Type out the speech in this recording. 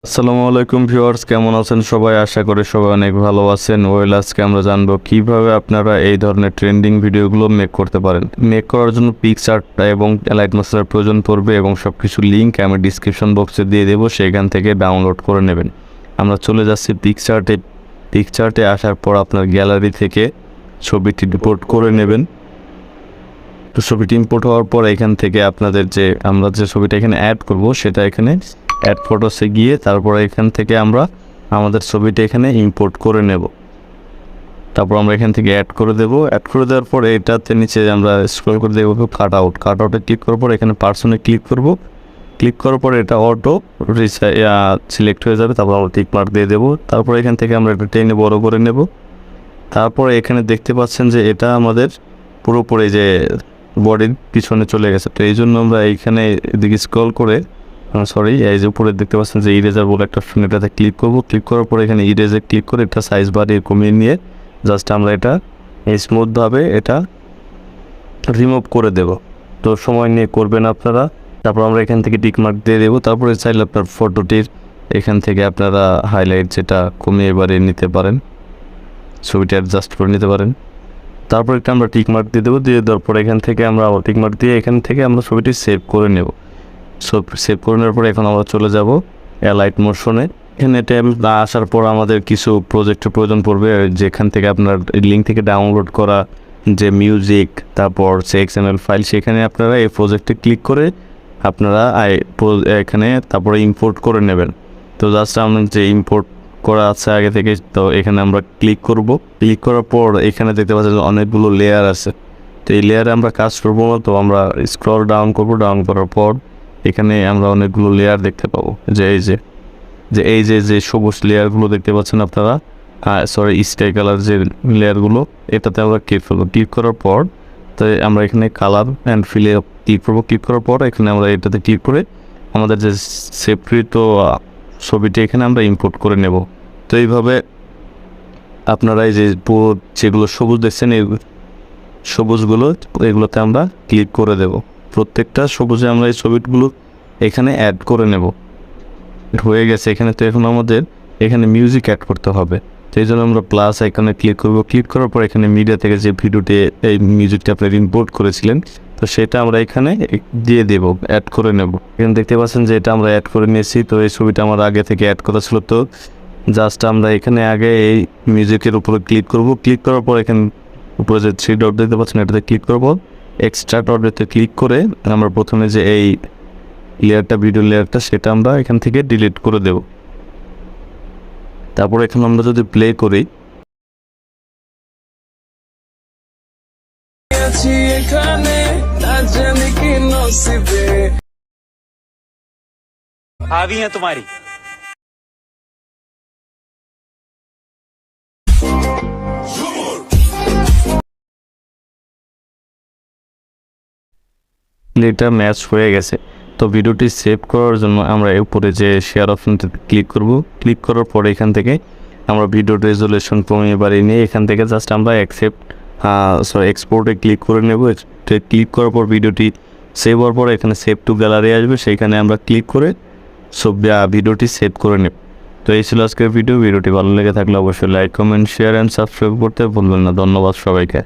আসসালামু আলাইকুম ভিউয়ার্স, কেমন আছেন সবাই? আশা করি সবাই অনেক ভালো আছেন। আজকে আমরা জানবো কিভাবে আপনারা এই ধরনের ট্রেন্ডিং ভিডিওগুলো মেক করতে পারেন। মেক করার জন্য পিকচারটা এবং লাইট মাস্টারের প্রয়োজন পড়বে এবং সবকিছু লিঙ্ক আমি ডিসক্রিপশন বক্সে দিয়ে দেবো, সেখান থেকে ডাউনলোড করে নেবেন। আমরা চলে যাচ্ছি পিকচার্টে আসার পর আপনার গ্যালারি থেকে ছবিটি ইম্পোর্ট করে নেবেন। তো ছবিটি ইম্পোর্ট হওয়ার পর এখান থেকে আপনাদের আমরা যে ছবিটা এখানে অ্যাড করব সেটা এখানে অ্যাড ফটোসে গিয়ে তারপর এখান থেকে আমরা আমাদের ছবিটা এখানে ইম্পোর্ট করে নেব। তারপর আমরা এখান থেকে অ্যাড করে দেব। অ্যাড করে দেওয়ার পর এটাতে নিচে আমরা স্ক্রল করে দেখব কাটআউটে ক্লিক করার পর এখানে পার্সনে ক্লিক করব। ক্লিক করার পর এটা অটো সিলেক্ট হয়ে যাবে। তারপর আমরা টিক মার্ক দিয়ে দেবো। তারপর এখান থেকে আমরা এটা টেনে বড় করে নেব। তারপরে এখানে দেখতে পাচ্ছেন যে এটা আমাদের পুরোপুরি যে বডির পিছনে চলে গেছে। তো এই জন্য আমরা এইখানে এদিকে স্ক্রল করে এই যে উপরে দেখতে পাচ্ছেন যে ইরেজার বলে একটা অপশন, এটাতে ক্লিক করব। ক্লিক করার পর এখানে ইরেজে ক্লিক করে এটা সাইজ বাড়িয়ে কমিয়ে নিয়ে জাস্ট আমরা এটা স্মুথভাবে এটা রিমুভ করে দেব। তো সময় নিয়ে করবেন আপনারা। তারপর আমরা এখান থেকে টিক মার্ক দিয়ে দেবো। তারপরে চাইলে আপনার ফটোটির এখান থেকে আপনারা হাইলাইট যেটা কমিয়ে বাড়িয়ে নিতে পারেন, ছবিটা অ্যাডজাস্ট করে নিতে পারেন। তারপর একটা আমরা টিক মার্ক দিয়ে দেবো। দিয়ে দেওয়ার পর এখান থেকে আমরা টিক মার্ক দিয়ে এখান থেকে আমরা ছবিটি সেভ করে নেব। সেভ করে নেওয়ার পরে এখন আমরা চলে যাব অ্যালাইট মোশনে। এখানে আসার পর আমাদের কিছু প্রজেক্টের প্রয়োজন পড়বে, যেখান থেকে আপনার লিঙ্ক থেকে ডাউনলোড করা যে মিউজিক তারপর XML ফাইল, সেখানে আপনারা এই প্রজেক্টে ক্লিক করে আপনারা এখানে তারপরে ইম্পোর্ট করে নেবেন। তো জাস্ট আমরা যে ইম্পোর্ট করা আছে আগে থেকে, তো এখানে আমরা ক্লিক করব। ক্লিক করার পর এখানে দেখতে পাচ্ছেন অনেকগুলো লেয়ার আছে। তো এই লেয়ারে আমরা কাজ করবো না, তো আমরা স্ক্রল ডাউন করব। ডাউন করার পর এখানে আমরা অনেকগুলো লেয়ার দেখতে পাবো। এই যে সবুজ লেয়ারগুলো দেখতে পাচ্ছেন আপনারা, স্কাই কালার যে লেয়ারগুলো, এটাতে আমরা ক্লিক করবো। ক্লিক করার পর তো আমরা এখানে কালার অ্যান্ড ফিলে ক্লিক করবো। ক্লিক করার পর এখানে আমরা এটাতে ক্লিক করে আমাদের যে সেভকৃত ছবিটি এখানে আমরা ইম্পোর্ট করে নেব। তো এইভাবে আপনারা এই যেগুলো সবুজ দেখছেন এই সবুজগুলো এগুলোতে আমরা ক্লিক করে দেব। প্রত্যেকটা সবুজে আমরা এই ছবিগুলো এখানে অ্যাড করে নেব। হয়ে গেছে এখানে। তো এখন আমাদের এখানে মিউজিক অ্যাড করতে হবে। তো এই জন্য আমরা প্লাস আইকনে ক্লিক করব। ক্লিক করার পর এখানে মিডিয়া থেকে যে ভিডিওটি এই মিউজিকটি আপনারা ইম্পোর্ট করেছিলেন, তো সেটা আমরা এখানে দিয়ে দেব, অ্যাড করে নেব। এখানে দেখতে পাচ্ছেন যে এটা আমরা অ্যাড করে নিয়েছি। তো এই ছবিটা আমার আগে থেকে অ্যাড করা ছিল। তো জাস্ট আমরা এখানে আগে এই মিউজিকের উপরে ক্লিক করব। ক্লিক করার পর এখানে উপরে যে 3 ডট দেখতে পাচ্ছেন এটাতে ক্লিক করব। এক্সট্রা ডটে ক্লিক করে আমরা প্রথমে যে এই লেয়ারটা ভিডিও লেয়ারটা সেটা আমরা এখান থেকে ডিলিট করে দেব। তারপর এখন আমরা যদি প্লে করি, भाभी है तुम्हारी। এটা ম্যাচ হয়ে গেছে। তো ভিডিওটি সেভ করার জন্য আমরা উপরে যে শেয়ার অপশনটাতে ক্লিক করব। ক্লিক করার পরে এখান থেকে আমরা ভিডিও রেজুলেশন কমিয়ে বাড়িয়ে নিয়ে এখান থেকে জাস্ট আমরা এক্সপোর্টে ক্লিক করে নেব। ক্লিক করার পর ভিডিওটি সেভ হওয়ার পর এখানে সেভ টু গ্যালারি আসবে, সেইখানে আমরা ক্লিক করে ভিডিওটি সেভ করে নেব। তো এই ছিল আজকের ভিডিওটি ভালো লেগে থাকলে অবশ্যই like, comment, share and subscribe করতে ভুলবেন না। ধন্যবাদ সবাইকে।